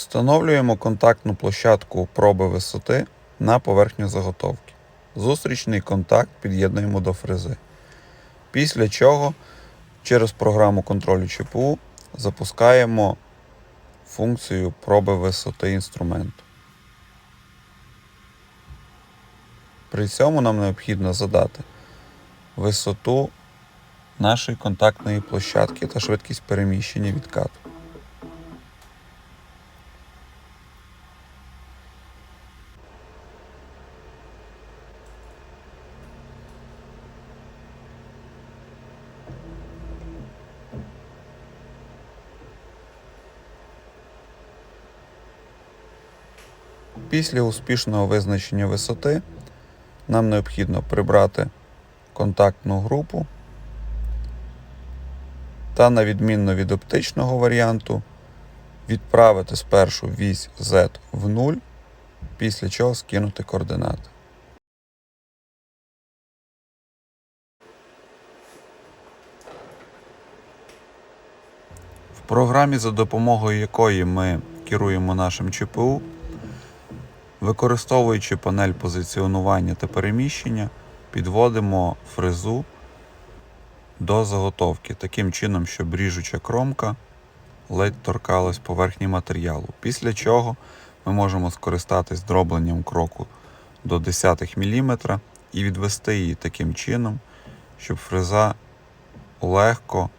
Встановлюємо контактну площадку проби висоти на поверхню заготовки. Зустрічний контакт під'єднуємо до фрези. Після чого через програму контролю ЧПУ запускаємо функцію проби висоти інструменту. При цьому нам необхідно задати висоту нашої контактної площадки та швидкість переміщення відкату. Після успішного визначення висоти нам необхідно прибрати контактну групу та, на відміну від оптичного варіанту, відправити спершу вісь Z в 0, після чого скинути координати. В програмі, за допомогою якої ми керуємо нашим ЧПУ, використовуючи панель позиціонування та переміщення, підводимо фрезу до заготовки, таким чином, щоб ріжуча кромка ледь торкалась поверхні матеріалу. Після чого ми можемо скористатись дробленням кроку до 0,1 мм і відвести її таким чином, щоб фреза легко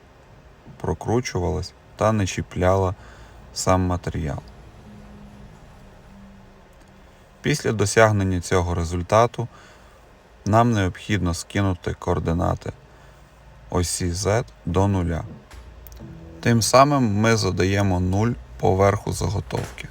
прокручувалась та не чіпляла сам матеріал. Після досягнення цього результату нам необхідно скинути координати осі Z до 0. Тим самим ми задаємо 0 по верху заготовки.